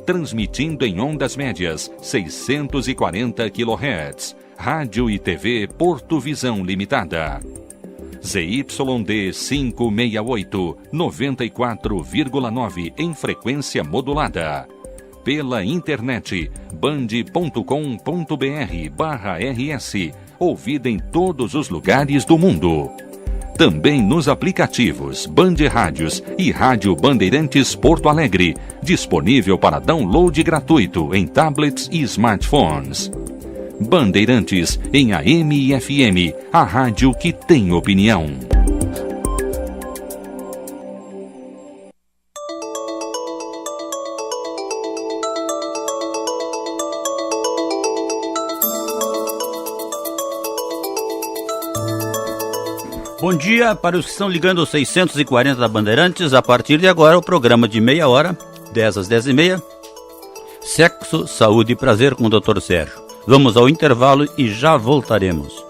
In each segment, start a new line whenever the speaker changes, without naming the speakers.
Transmitindo em ondas médias 640 kHz. Rádio e TV Porto Visão Limitada. ZYD 568, 94,9 em frequência modulada. Pela internet, band.com.br/rs, ouvida em todos os lugares do mundo. Também nos aplicativos Band Rádios e Rádio Bandeirantes Porto Alegre, disponível para download gratuito em tablets e smartphones. Bandeirantes em AM e FM, a rádio que tem opinião.
Bom dia para os que estão ligando aos 640 da Bandeirantes. A partir de agora, o programa de meia hora, 10 às 10h30, Sexo, Saúde e Prazer com o Dr. Sérgio. Vamos ao intervalo e já voltaremos.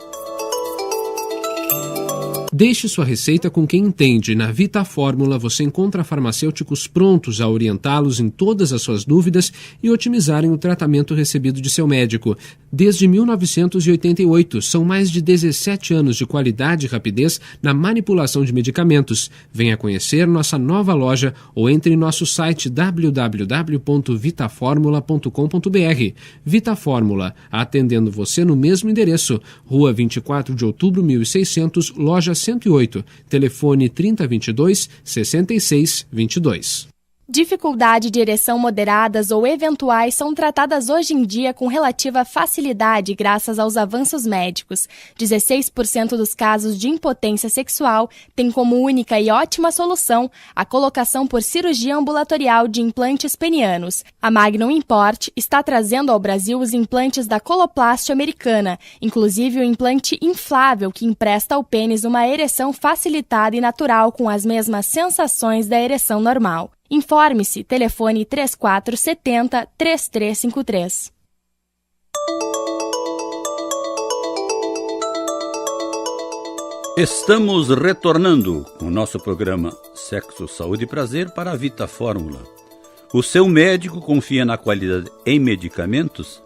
Deixe sua receita com quem entende. Na Vita Fórmula você encontra farmacêuticos prontos a orientá-los em todas as suas dúvidas e otimizarem o tratamento recebido de seu médico. Desde 1988, são mais de 17 anos de qualidade e rapidez na manipulação de medicamentos. Venha conhecer nossa nova loja ou entre em nosso site www.vitaformula.com.br. Vita Fórmula, atendendo você no mesmo endereço, Rua 24 de Outubro, 1600, loja 108, telefone 3022-6622.
Dificuldade de ereção moderadas ou eventuais são tratadas hoje em dia com relativa facilidade graças aos avanços médicos. 16% dos casos de impotência sexual têm como única e ótima solução a colocação por cirurgia ambulatorial de implantes penianos. A Magnum Import está trazendo ao Brasil os implantes da Coloplast americana, inclusive o implante inflável que empresta ao pênis uma ereção facilitada e natural com as mesmas sensações da ereção normal. Informe-se, telefone 3470-3353.
Estamos retornando com o nosso programa Sexo, Saúde e Prazer para a Vita Fórmula. O seu médico confia na qualidade em medicamentos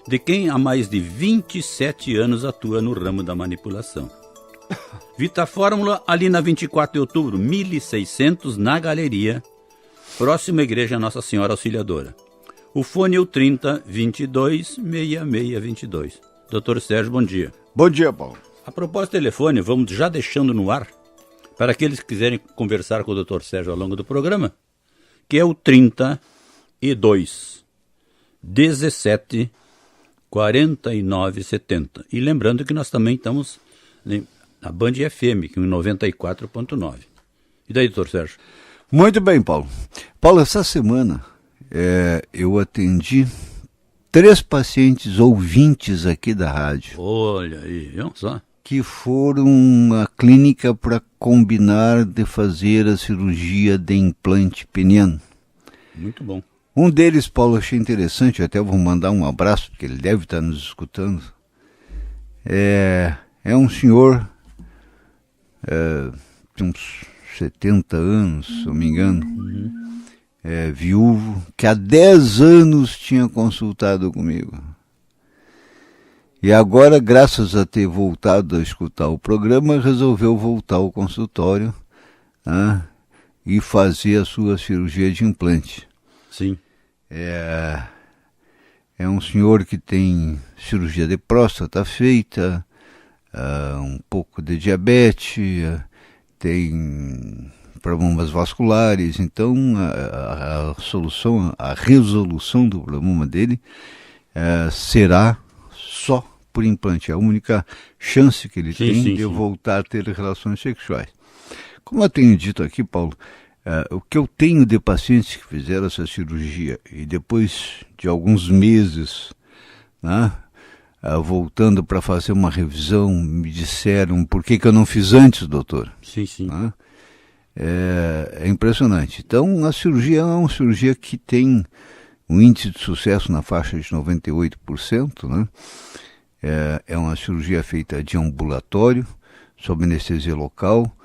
de quem há mais de 27 anos atua no ramo da manipulação. Vita Fórmula, ali na 24 de outubro, 1600, na Galeria, próxima à Igreja Nossa Senhora Auxiliadora. O fone é o 30-22-6622. Doutor Sérgio, bom dia.
Bom dia, Paulo.
A propósito do telefone, vamos já deixando no ar, para aqueles que quiserem conversar com o Dr. Sérgio ao longo do programa, que é o 30-17-49-70. E lembrando que nós também estamos na Band FM, que é em 94.9. E daí, doutor Sérgio?
Muito bem, Paulo. Paulo, essa semana eu atendi 3 pacientes ouvintes aqui da rádio.
Olha aí, viu só?
Que foram à clínica para combinar de fazer a cirurgia de implante peniano.
Muito bom.
Um deles, Paulo, achei interessante, eu até vou mandar um abraço, porque ele deve estar nos escutando. É um senhor de uns 70 anos, se não me engano, viúvo, que há 10 anos tinha consultado comigo. E agora, graças a ter voltado a escutar o programa, resolveu voltar ao consultório e fazer a sua cirurgia de implante.
Sim.
É um senhor que tem cirurgia de próstata feita, um pouco de diabetes, tem problemas vasculares, então a resolução do problema dele será só por implante. É a única chance que ele tem de voltar a ter relações sexuais. Como eu tenho dito aqui, Paulo, o que eu tenho de pacientes que fizeram essa cirurgia e depois de alguns meses, voltando para fazer uma revisão, me disseram, por que eu não fiz antes, doutor?
Sim.
É impressionante. Então, a cirurgia é uma cirurgia que tem um índice de sucesso na faixa de 98%, É uma cirurgia feita de ambulatório, sob anestesia local,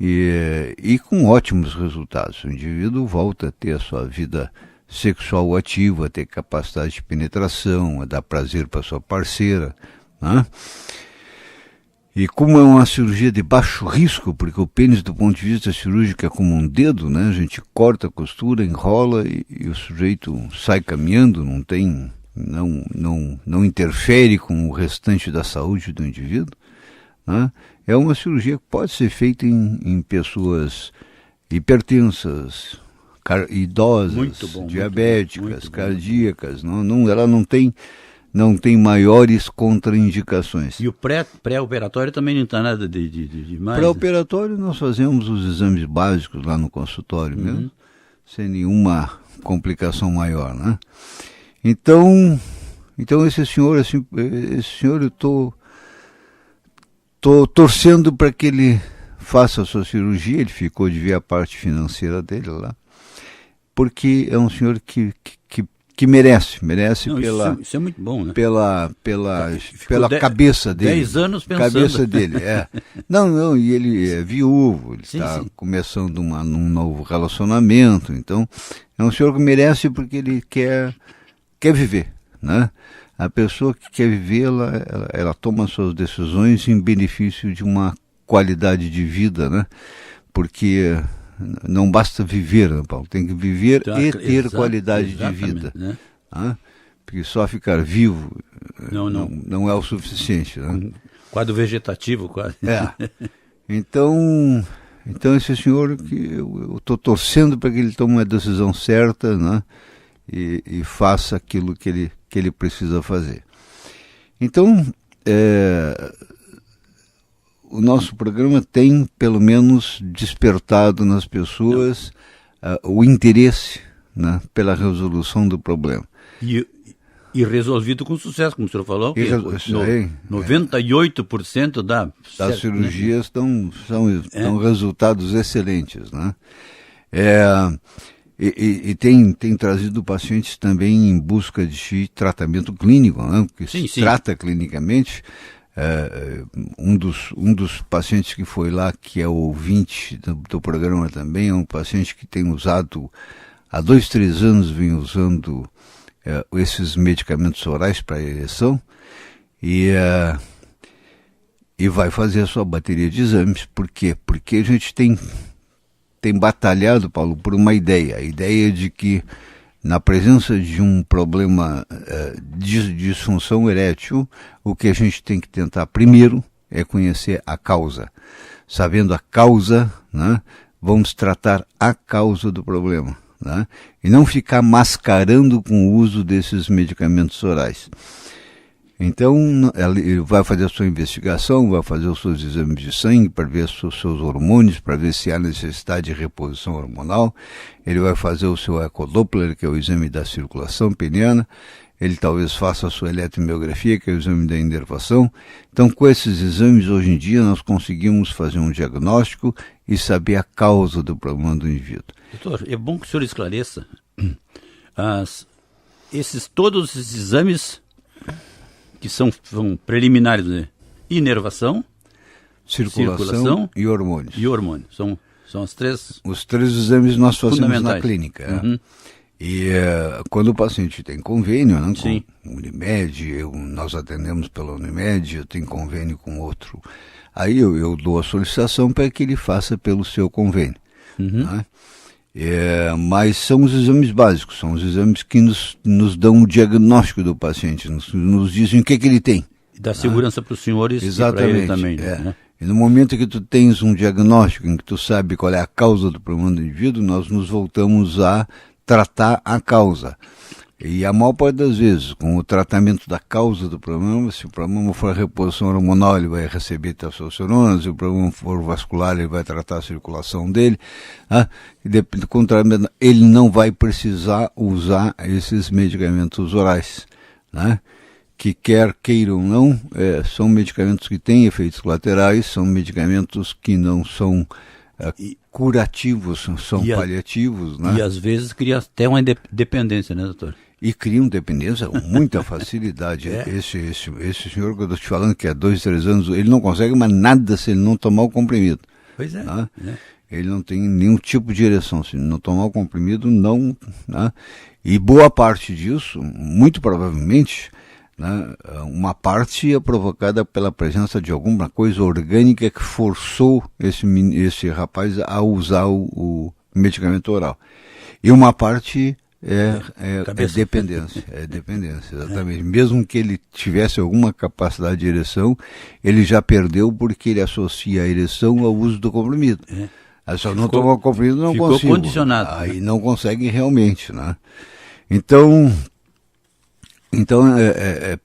e com ótimos resultados. O indivíduo volta a ter a sua vida sexual ativo, a ter capacidade de penetração, a dar prazer para sua parceira, né? E como é uma cirurgia de baixo risco, porque o pênis do ponto de vista cirúrgico é como um dedo, né? A gente corta a costura, enrola e o sujeito sai caminhando, não interfere com o restante da saúde do indivíduo, né? É uma cirurgia que pode ser feita em pessoas hipertensas, idosas, diabéticas, cardíacas. Ela não tem maiores contraindicações.
E o pré-operatório também não está nada de mais?
Pré-operatório nós fazemos os exames básicos lá no consultório mesmo, sem nenhuma complicação maior, né? Então esse senhor eu tô torcendo para que ele faça a sua cirurgia. Ele ficou de ver a parte financeira dele lá, porque é um senhor que merece não, pela...
Isso é muito bom, né?
Pela cabeça dele.
10 anos pensando.
Cabeça dele, é. Não, e ele é viúvo, ele está começando num novo relacionamento, então é um senhor que merece porque ele quer viver, né? A pessoa que quer viver, ela toma suas decisões em benefício de uma qualidade de vida, né? Porque não basta viver, né, Paulo? Tem que viver e ter qualidade de vida, né? Porque só ficar vivo não é o suficiente, né?
Quadro vegetativo, quase.
Então esse senhor, que eu estou torcendo para que ele tome uma decisão certa, né? E faça aquilo que ele precisa fazer. Então, o nosso programa tem, pelo menos, despertado nas pessoas o interesse, né, pela resolução do problema.
E resolvido com sucesso, como o senhor falou. 98%
das cirurgias estão resultados excelentes, né? E tem trazido pacientes também em busca de tratamento clínico, né? Porque se trata clinicamente. Um dos pacientes que foi lá, que é ouvinte do programa também, é um paciente que tem usado, há 2-3 anos vem usando esses medicamentos orais para ereção e vai fazer a sua bateria de exames. Por quê? Porque a gente tem batalhado, Paulo, por uma ideia, a ideia de que na presença de um problema de disfunção erétil, o que a gente tem que tentar primeiro é conhecer a causa. Sabendo a causa, né, vamos tratar a causa do problema, né, e não ficar mascarando com o uso desses medicamentos orais. Então, ele vai fazer a sua investigação, vai fazer os seus exames de sangue para ver os seus hormônios, para ver se há necessidade de reposição hormonal. Ele vai fazer o seu ecodoppler, que é o exame da circulação peniana. Ele talvez faça a sua eletromiografia, que é o exame da inervação. Então, com esses exames, hoje em dia, nós conseguimos fazer um diagnóstico e saber a causa do problema do indivíduo.
Doutor, é bom que o senhor esclareça. Todos esses exames que são preliminares, né? Inervação, circulação
e hormônios.
São as três.
Os 3 exames nós fazemos na clínica. E quando o paciente tem convênio, né, com o Unimed, nós atendemos pela Unimed, eu tenho convênio com outro. Aí eu dou a solicitação para que ele faça pelo seu convênio. Né? Mas são os exames básicos, são os exames que nos dão o diagnóstico do paciente, nos dizem o que ele tem.
E dá segurança para os senhores.
Exatamente,
e para ele também. Né?
E no momento que tu tens um diagnóstico, em que tu sabe qual é a causa do problema do indivíduo, nós nos voltamos a tratar a causa. E a maior parte das vezes, com o tratamento da causa do problema, se o problema for a reposição hormonal, ele vai receber testosterona, se o problema for vascular, ele vai tratar a circulação dele, ele não vai precisar usar esses medicamentos orais, né? Que quer queiram ou não, são medicamentos que têm efeitos colaterais, são medicamentos que não são curativos, são paliativos, né?
E às vezes cria até uma dependência, né, doutor?
E criam dependência com muita facilidade. Esse senhor que eu estou te falando, que há 2-3 anos, ele não consegue mais nada se ele não tomar o comprimido.
Pois é.
Né? ele não tem nenhum tipo de ereção. Se não tomar o comprimido, não, né? E boa parte disso, muito provavelmente, né, uma parte é provocada pela presença de alguma coisa orgânica que forçou esse rapaz a usar o medicamento oral. E uma parte é dependência. É dependência, exatamente. Mesmo que ele tivesse alguma capacidade de ereção, ele já perdeu porque ele associa a ereção ao uso do comprimido. Se eu não tomar o comprimido, não consigo.
Ficou condicionado.
Aí não consegue realmente, né? Então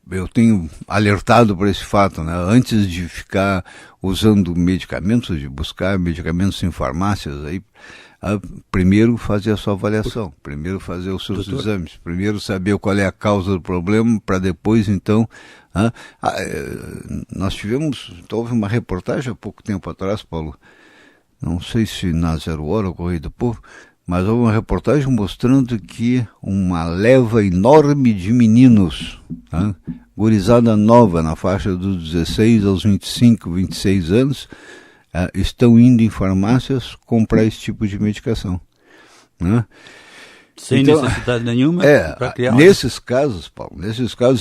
eu tenho alertado por esse fato, né? Antes de ficar usando medicamentos, de buscar medicamentos em farmácias, aí, primeiro fazer a sua avaliação, primeiro fazer os seus exames, primeiro saber qual é a causa do problema, para depois, então... nós houve uma reportagem há pouco tempo atrás, Paulo, não sei se na Zero Hora ou Correio do Povo, mas houve uma reportagem mostrando que uma leva enorme de meninos, gurizada nova, na faixa dos 16 aos 25, 26 anos, estão indo em farmácias comprar esse tipo de medicação. Né?
Sem necessidade nenhuma para criar...
Nesses casos, Paulo,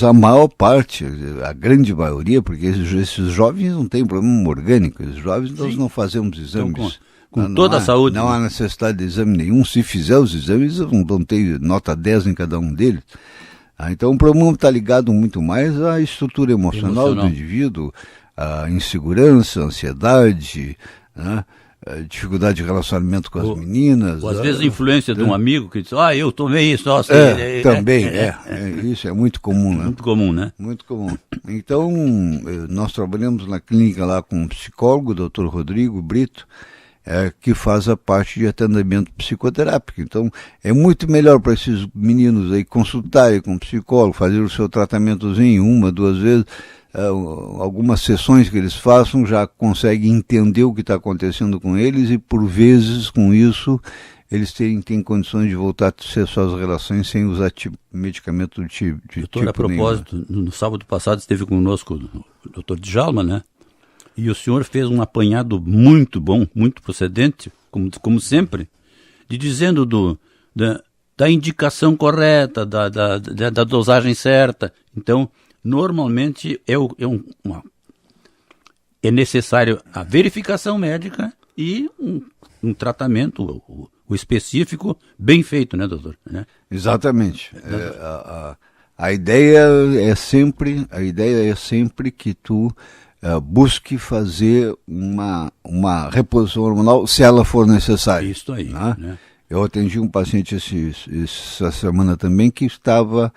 a maior parte, a grande maioria, porque esses jovens não têm problema orgânico, esses jovens nós não fazemos exames...
Então, com toda a saúde.
Não há necessidade de exame nenhum. Se fizer os exames, vão ter nota 10 em cada um deles. Então o problema está ligado muito mais à estrutura emocional do indivíduo, à insegurança, à ansiedade, né? A dificuldade de relacionamento com as meninas.
Ou às vezes a influência de um amigo que diz, eu tomei isso.
Também, isso é muito comum, né?
Muito comum, né?
Muito comum. Então, nós trabalhamos na clínica lá com um psicólogo, o Dr. Rodrigo Brito, que faz a parte de atendimento psicoterápico. Então, é muito melhor para esses meninos aí consultarem com o psicólogo, fazer o seu tratamentozinho 1, 2 vezes, algumas sessões que eles façam já conseguem entender o que está acontecendo com eles e, por vezes, com isso, eles têm condições de voltar a ter suas relações sem usar medicamento de tipo
Doutor, a propósito, no sábado passado esteve conosco o doutor Djalma, né? E o senhor fez um apanhado muito bom, muito procedente, como sempre, dizendo da indicação correta, da dosagem certa. Então, normalmente é necessário a verificação médica e um tratamento o específico bem feito, né, doutor? Né?
Exatamente. A ideia é sempre que tu busque fazer uma reposição hormonal se ela for necessária.
Isso aí.
Né? Eu atendi um paciente essa semana também que estava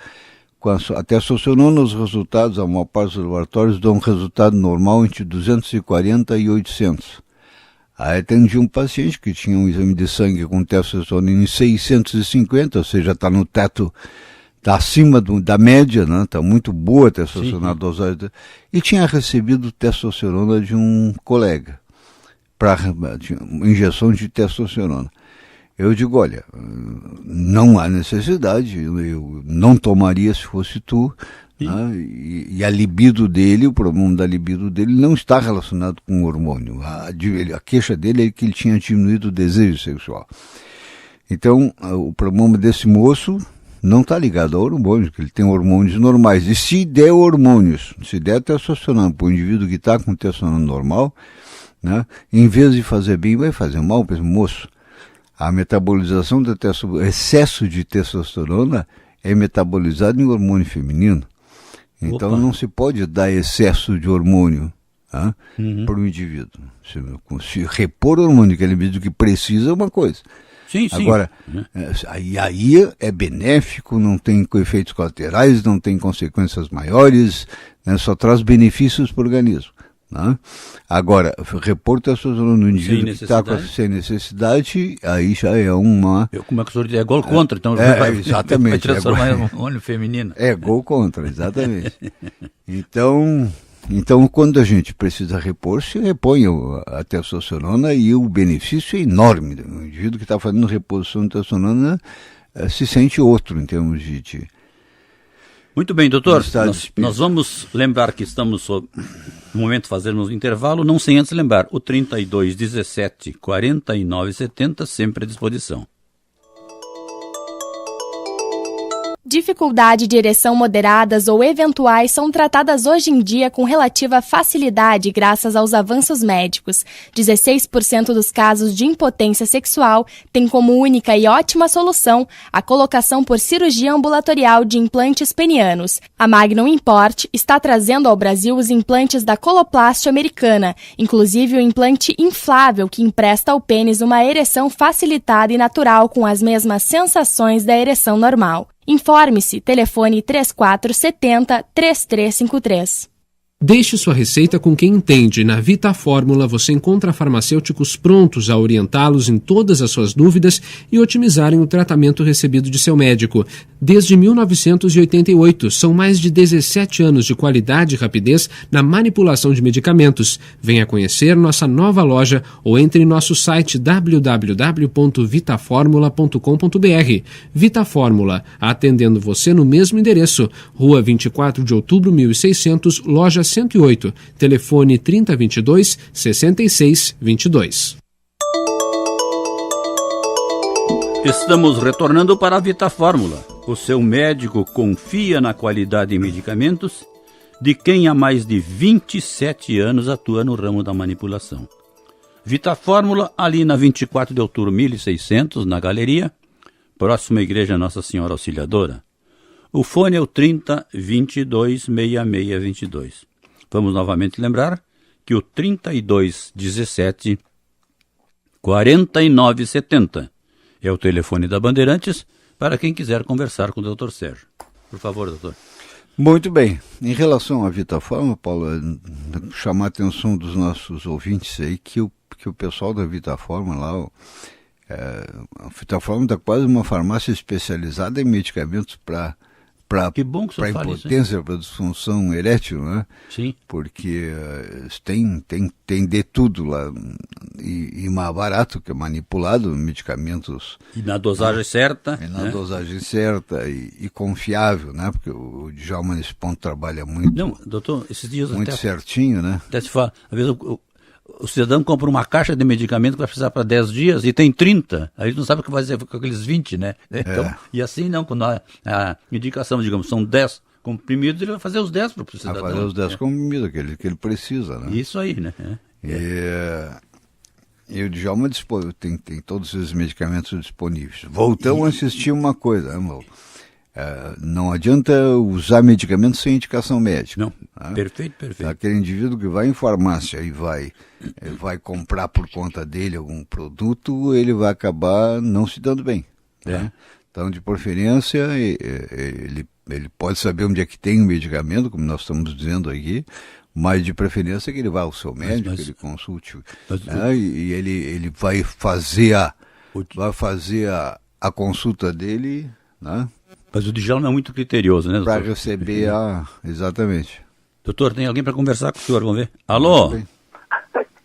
com a testosterona, os resultados, a maior parte dos laboratórios dão um resultado normal entre 240 e 800. Aí atendi um paciente que tinha um exame de sangue com testosterona em 650, ou seja, está no teto, está acima da média, né? Está muito boa a testosterona, a dosagem, e tinha recebido testosterona de um colega, para injeção de testosterona. Eu digo, olha, não há necessidade, eu não tomaria se fosse tu, né? E a libido dele, o problema da libido dele não está relacionado com o hormônio. A queixa dele é que ele tinha diminuído o desejo sexual. Então, o problema desse moço não está ligado ao hormônio, porque ele tem hormônios normais. E se der hormônios, se der testosterona para o indivíduo que está com testosterona normal, né, em vez de fazer bem, vai fazer mal para esse moço. A metabolização da excesso de testosterona é metabolizado em hormônio feminino. Então não se pode dar excesso de hormônio para o indivíduo. Se repor o hormônio que ele indivíduo que precisa é uma coisa.
Sim.
Agora, aí é benéfico, não tem efeitos colaterais, não tem consequências maiores, né, só traz benefícios para o organismo. Né? Agora, repor testosterona no indivíduo que está sem necessidade, aí já é uma...
Como é que o senhor diz? É gol contra, então
exatamente,
vai transformar em hormônio feminino.
É gol contra, exatamente. Então, quando a gente precisa repor, se repõe a testosterona e o benefício é enorme. O indivíduo que está fazendo reposição de testosterona se sente outro em termos de
Muito bem, doutor. Nós vamos lembrar que estamos no momento fazermos o intervalo, não sem antes lembrar, o 32 17 49 70 sempre à disposição.
Dificuldade de ereção moderadas ou eventuais são tratadas hoje em dia com relativa facilidade graças aos avanços médicos. 16% dos casos de impotência sexual têm como única e ótima solução a colocação por cirurgia ambulatorial de implantes penianos. A Magnum Import está trazendo ao Brasil os implantes da Coloplast americana, inclusive o implante inflável que empresta ao pênis uma ereção facilitada e natural com as mesmas sensações da ereção normal. Informe-se, telefone 3470-3353.
Deixe sua receita com quem entende. Na Vita Fórmula você encontra farmacêuticos prontos a orientá-los em todas as suas dúvidas e otimizarem o tratamento recebido de seu médico. Desde 1988, são mais de 17 anos de qualidade e rapidez na manipulação de medicamentos. Venha conhecer nossa nova loja ou entre em nosso site www.vitaformula.com.br. Vita Fórmula, atendendo você no mesmo endereço, Rua 24 de Outubro, 1600, loja 108, telefone 3022-6622.
Estamos retornando para a Vita Fórmula. O seu médico confia na qualidade em medicamentos de quem há mais de 27 anos atua no ramo da manipulação. Vita Fórmula, ali na 24 de outubro, 1600, na Galeria, próxima à Igreja Nossa Senhora Auxiliadora. O fone é o 30-22-6622. Vamos novamente lembrar que o 3217-4970 é o telefone da Bandeirantes para quem quiser conversar com o Dr. Sérgio. Por favor, doutor.
Muito bem. Em relação à Vita Fórmula, Paulo, chamar a atenção dos nossos ouvintes aí que o pessoal da Vita Fórmula lá, a Vita Fórmula está quase uma farmácia especializada em medicamentos para impotência, para disfunção erétil, né?
Sim.
Porque tem de tudo lá, e mais barato, que é manipulado, medicamentos...
E na dosagem certa.
E na dosagem certa e confiável, né? Porque o Djalma nesse ponto trabalha muito...
Não, doutor, esses dias
muito
até...
certinho, né?
Até se fala, às vezes o cidadão compra uma caixa de medicamento que vai precisar para 10 dias e tem 30. Aí ele não sabe o que vai fazer com aqueles 20, né? Então, e assim não, quando a indicação, digamos, são 10 comprimidos, ele vai fazer os 10 para o cidadão.
Vai fazer os 10 comprimidos que ele precisa, né?
Isso aí, né?
E o Djalma tem todos esses medicamentos disponíveis. Voltamos a insistir uma coisa, né, não adianta usar medicamentos sem indicação médica.
Não, né? Perfeito.
Aquele indivíduo que vai em farmácia e vai comprar por conta dele algum produto, ele vai acabar não se dando bem. Né? Então, de preferência, ele pode saber onde é que tem o medicamento, como nós estamos dizendo aqui, mas de preferência que ele vá ao seu médico, que ele consulte, né? E ele vai fazer a consulta dele, né?
Mas o Djalma é muito criterioso, né, doutor?
Para receber exatamente.
Doutor, tem alguém para conversar com o senhor? Vamos ver. Alô?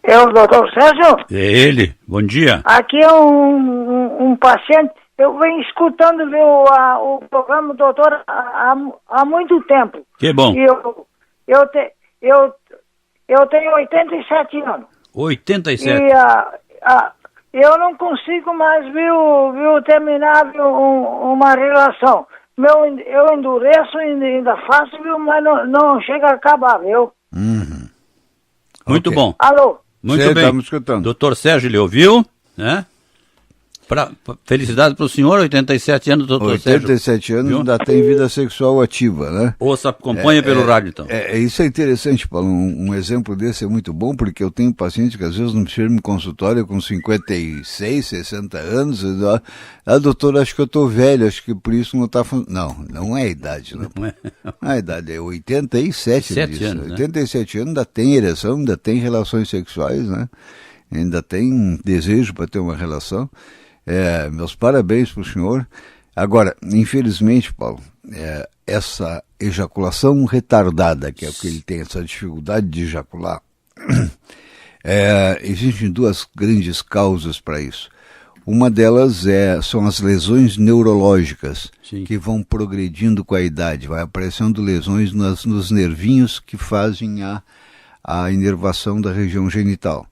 É o doutor Sérgio?
É ele. Bom dia.
Aqui é um paciente. Eu venho escutando o programa do doutor há muito tempo.
Que bom.
E eu tenho 87 anos.
87?
E eu não consigo mais terminar uma relação. Eu endureço e ainda faço, mas não chega a acabar, viu?
Uhum.
Muito bom.
Alô?
Muito bem.
Estamos escutando.
Doutor Sérgio, ele ouviu, né? Felicidade para o senhor, 87 anos, doutor Sérgio.
87 anos, ainda tem vida sexual ativa, né?
Ouça, acompanha pelo rádio, então.
Isso é interessante, Paulo. Um exemplo desse é muito bom, porque eu tenho paciente que às vezes não chega no consultório com 56, 60 anos, e diz, doutor, acho que eu estou velho, acho que por isso não está... Não é a idade, né? Não é. A idade é 87
anos,
87 anos, ainda tem ereção, ainda tem relações sexuais, né? Ainda tem desejo para ter uma relação. Meus parabéns para o senhor. Agora, infelizmente, Paulo, essa ejaculação retardada, que é o que ele tem, essa dificuldade de ejacular, existem duas grandes causas para isso. Uma delas são as lesões neurológicas, sim, que vão progredindo com a idade, vai aparecendo lesões nos nervinhos que fazem a inervação da região genital.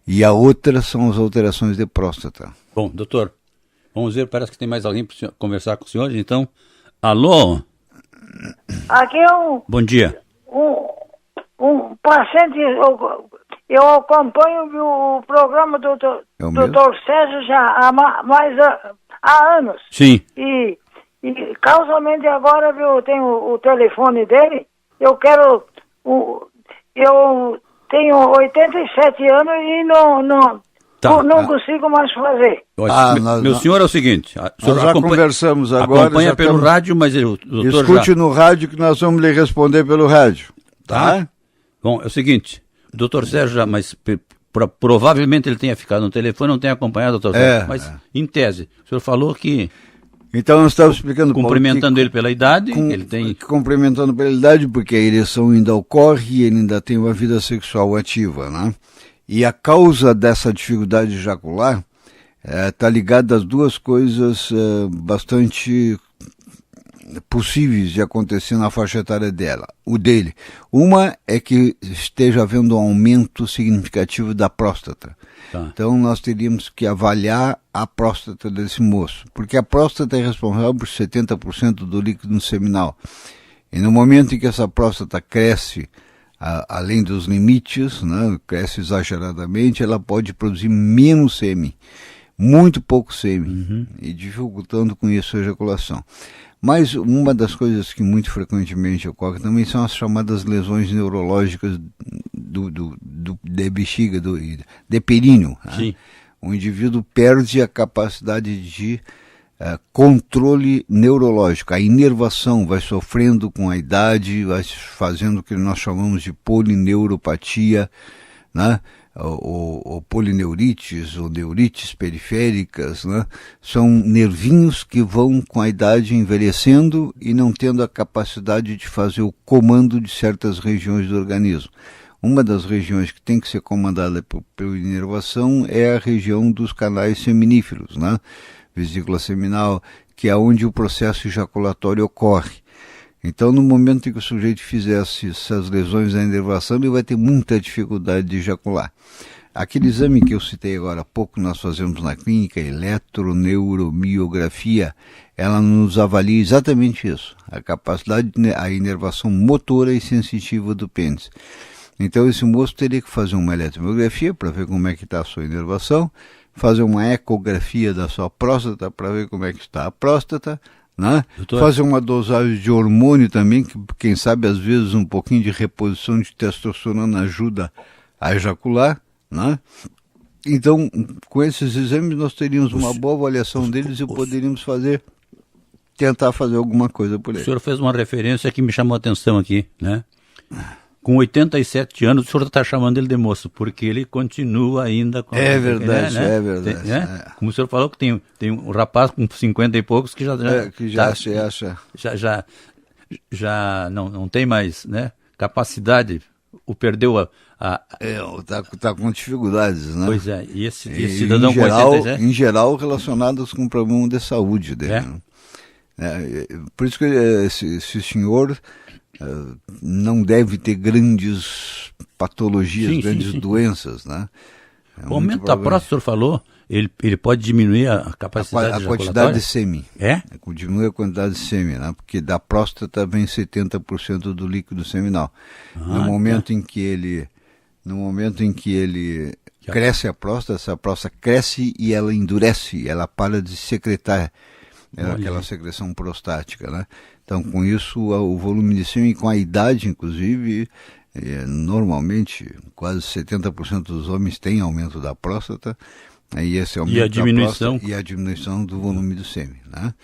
E a outra são as alterações de próstata.
Bom, doutor, vamos ver, parece que tem mais alguém para conversar com o senhor, então. Alô?
Aqui é
Bom dia.
um paciente, eu acompanho o programa do Dr. Sérgio já há anos.
Sim.
E causalmente agora, eu tenho o telefone dele, eu tenho 87 anos e não consigo mais fazer.
Meu senhor, é o seguinte,
nós já conversamos agora.
Acompanha pelo rádio, mas o doutor
escute no rádio que nós vamos lhe responder pelo rádio. Tá?
Bom, é o seguinte, o doutor Sérgio, mas provavelmente ele tenha ficado no telefone, não tenha acompanhado o doutor Sérgio, mas em tese, o senhor falou que...
Então nós estamos explicando...
Cumprimentando ele pela idade, ele tem...
Cumprimentando pela idade, porque a ereção ainda ocorre e ele ainda tem uma vida sexual ativa, né? E a causa dessa dificuldade de ejacular está ligada às duas coisas bastante possíveis de acontecer na faixa etária dele. Uma é que esteja havendo um aumento significativo da próstata. Tá. Então nós teríamos que avaliar a próstata desse moço, porque a próstata é responsável por 70% do líquido seminal. E no momento em que essa próstata cresce além dos limites, né, cresce exageradamente, ela pode produzir menos sêmen, muito pouco sêmen, e dificultando com isso a ejaculação. Mas uma das coisas que muito frequentemente ocorre também são as chamadas lesões neurológicas de bexiga, de períneo. Né? O indivíduo perde a capacidade de controle neurológico. A inervação vai sofrendo com a idade, vai fazendo o que nós chamamos de polineuropatia, né? Ou polineurites, ou neurites periféricas, né? São nervinhos que vão com a idade envelhecendo e não tendo a capacidade de fazer o comando de certas regiões do organismo. Uma das regiões que tem que ser comandada pela inervação é a região dos canais seminíferos, né? Vesícula seminal, que é onde o processo ejaculatório ocorre. Então, no momento em que o sujeito fizesse essas lesões da inervação, ele vai ter muita dificuldade de ejacular. Aquele exame que eu citei agora há pouco, nós fazemos na clínica, eletroneuromiografia, ela nos avalia exatamente isso, a capacidade, a inervação motora e sensitiva do pênis. Então, esse moço teria que fazer uma eletromiografia para ver como é que está a sua inervação, fazer uma ecografia da sua próstata para ver como é que está a próstata, né? Fazer uma dosagem de hormônio também, que quem sabe às vezes um pouquinho de reposição de testosterona ajuda a ejacular, né? Então, com esses exames nós teríamos uma boa avaliação deles e poderíamos tentar fazer alguma coisa por ele.
O senhor fez uma referência que me chamou a atenção aqui, né? Com 87 anos, o senhor está chamando ele de moço, porque ele continua ainda com...
É verdade, né? É verdade.
Como o senhor falou que tem um rapaz com 50 e poucos que já não tem mais, né, capacidade, ou perdeu
tá com dificuldades, né?
Pois é, e esse cidadão com 87...
Em geral, relacionados com problema de saúde dele. Por isso que esse senhor... não deve ter grandes patologias, grandes doenças, né?
O aumento da próstata, o senhor falou, ele pode diminuir a capacidade
a quantidade de sêmen.
É?
Diminui a quantidade de sêmen, né? Porque da próstata vem 70% do líquido seminal. No momento em que ele cresce a próstata, essa próstata cresce e ela endurece, ela para de secretar aquela secreção prostática, né? Então, com isso, o volume de sêmen, com a idade, inclusive, normalmente, quase 70% dos homens têm aumento da próstata, e esse aumento da próstata e a diminuição do volume do sêmen, né?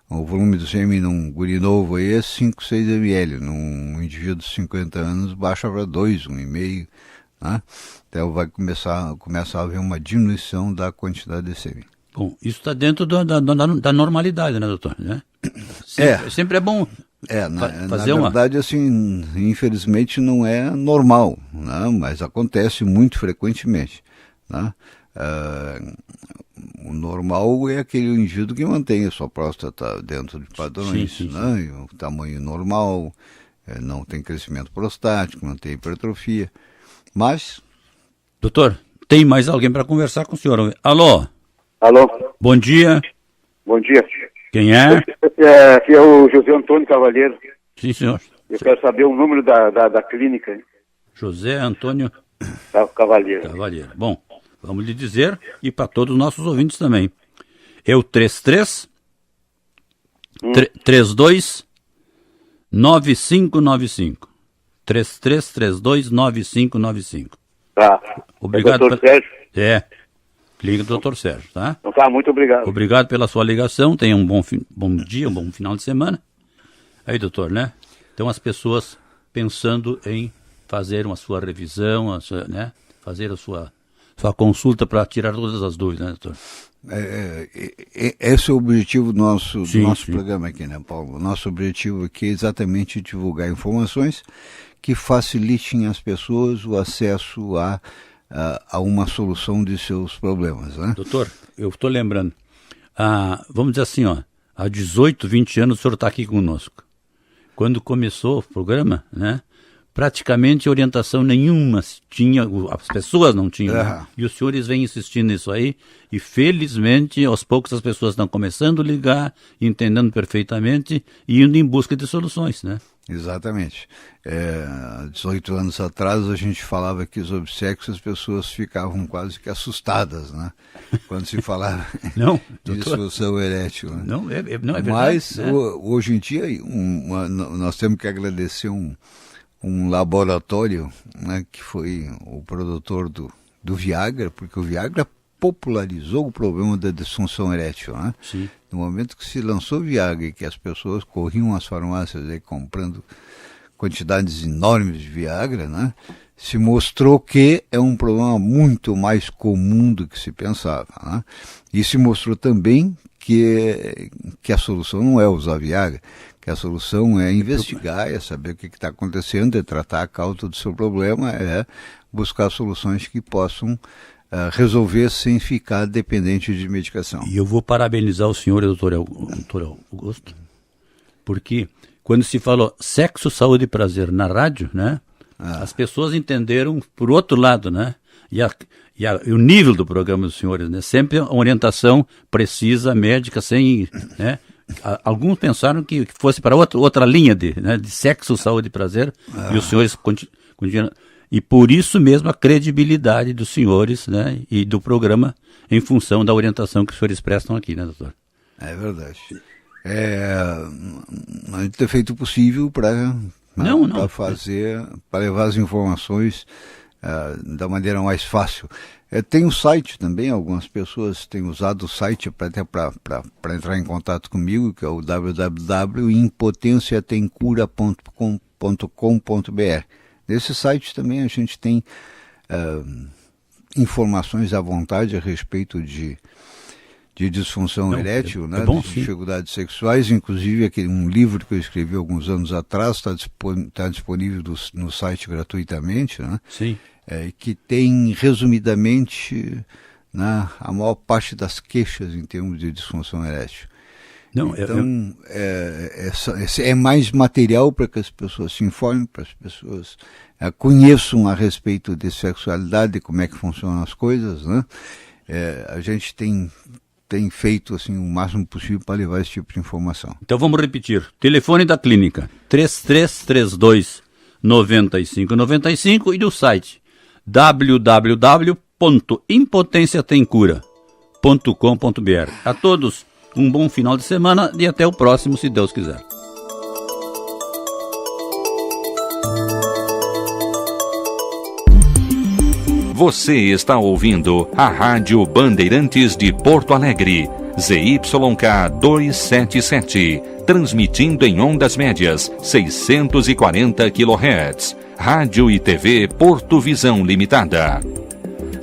O volume do sêmen num guri novo aí é 5, 6 ml, num indivíduo de 50 anos baixa para 2, 1,5, né? Então vai começar a haver uma diminuição da quantidade de sêmen.
Bom, isso está dentro da normalidade, né, doutor? Né? Sempre é bom fazer
na verdade, assim, infelizmente não é normal, né? Mas acontece muito frequentemente, né? O normal é aquele indivíduo que mantém a sua próstata dentro de padrões, né? O tamanho normal, não tem crescimento prostático, não tem hipertrofia. Mas...
Doutor, tem mais alguém para conversar com o senhor? Alô?
Alô?
Bom dia.
Bom dia.
Quem é?
Aqui é o José Antônio Cavalheiro.
Sim, senhor.
Eu quero saber o número da clínica.
José Antônio
Cavalheiro.
Bom, vamos lhe dizer, e para todos os nossos ouvintes também. É o 32 9595. 33329595.
Tá.
Obrigado.
Doutor Sérgio?
Liga do Dr. Sérgio, tá?
Então tá, muito obrigado.
Obrigado pela sua ligação, tenha um bom dia, um bom final de semana. Aí, doutor, né? Então as pessoas pensando em fazer uma sua revisão, né? Fazer a sua consulta para tirar todas as dúvidas, né, doutor?
Esse é o objetivo do nosso
Sim.
programa aqui, né, Paulo? Nosso objetivo aqui é exatamente divulgar informações que facilitem às pessoas o acesso a uma solução de seus problemas, né?
Doutor, eu estou lembrando, vamos dizer assim, há 18, 20 anos o senhor está aqui conosco. Quando começou o programa, né, praticamente orientação nenhuma tinha, as pessoas não tinham, né? E os senhores vêm insistindo nisso aí, e felizmente aos poucos as pessoas estão começando a ligar, entendendo perfeitamente e indo em busca de soluções, né?
Exatamente. 18 anos atrás a gente falava que os obséquios, as pessoas ficavam quase que assustadas, né? Quando se falava de disfunção erétil. Né?
Não é verdade.
Mas hoje em dia nós temos que agradecer um laboratório, né, que foi o produtor do Viagra, porque o Viagra popularizou o problema da disfunção erétil, né?
Sim.
No momento que se lançou Viagra e que as pessoas corriam às farmácias aí comprando quantidades enormes de Viagra, né, se mostrou que é um problema muito mais comum do que se pensava, né? E se mostrou também que a solução não é usar Viagra, que a solução é investigar, é saber o que está acontecendo, é tratar a causa do seu problema, é buscar soluções que possam resolver sem ficar dependente de medicação.
E eu vou parabenizar o senhor, doutor Augusto, porque quando se falou sexo, saúde e prazer na rádio, né, as pessoas entenderam por outro lado, né, e o nível do programa dos senhores, né, sempre uma orientação precisa, médica, sem, né, alguns pensaram que fosse para outra linha de sexo, saúde e prazer, e os senhores continuam. E por isso mesmo a credibilidade dos senhores, né, e do programa em função da orientação que os senhores prestam aqui, né, doutor?
É verdade. A gente tem feito o possível para levar as informações da maneira mais fácil. Tem um site também, algumas pessoas têm usado o site até para entrar em contato comigo, que é o www.impotenciatemcura.com.br. Nesse site também a gente tem informações à vontade a respeito de disfunção erétil, né, de dificuldades sexuais, inclusive um livro que eu escrevi alguns anos atrás, está disponível no site gratuitamente, né?
Sim.
Que tem, resumidamente, né, a maior parte das queixas em termos de disfunção erétil. Então, é mais material para que as pessoas se informem, para as pessoas conheçam a respeito de sexualidade, como é que funcionam as coisas, né? A gente tem feito assim, o máximo possível para levar esse tipo de informação.
Então vamos repetir. Telefone da clínica, 3332-9595 e do site www.impotenciatemcura.com.br. A todos, um bom final de semana e até o próximo, se Deus quiser.
Você está ouvindo a Rádio Bandeirantes de Porto Alegre, ZYK 277, transmitindo em ondas médias 640 kHz. Rádio e TV Porto Visão Limitada.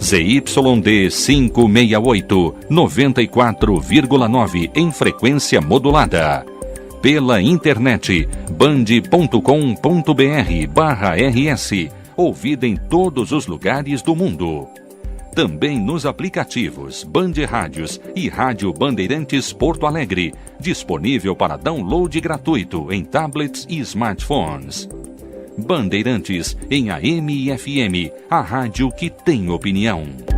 ZYD 568, 94,9 em frequência modulada. Pela internet, band.com.br/rs, ouvida em todos os lugares do mundo. Também nos aplicativos Band Rádios e Rádio Bandeirantes Porto Alegre, disponível para download gratuito em tablets e smartphones. Bandeirantes, em AM e FM, a rádio que tem opinião.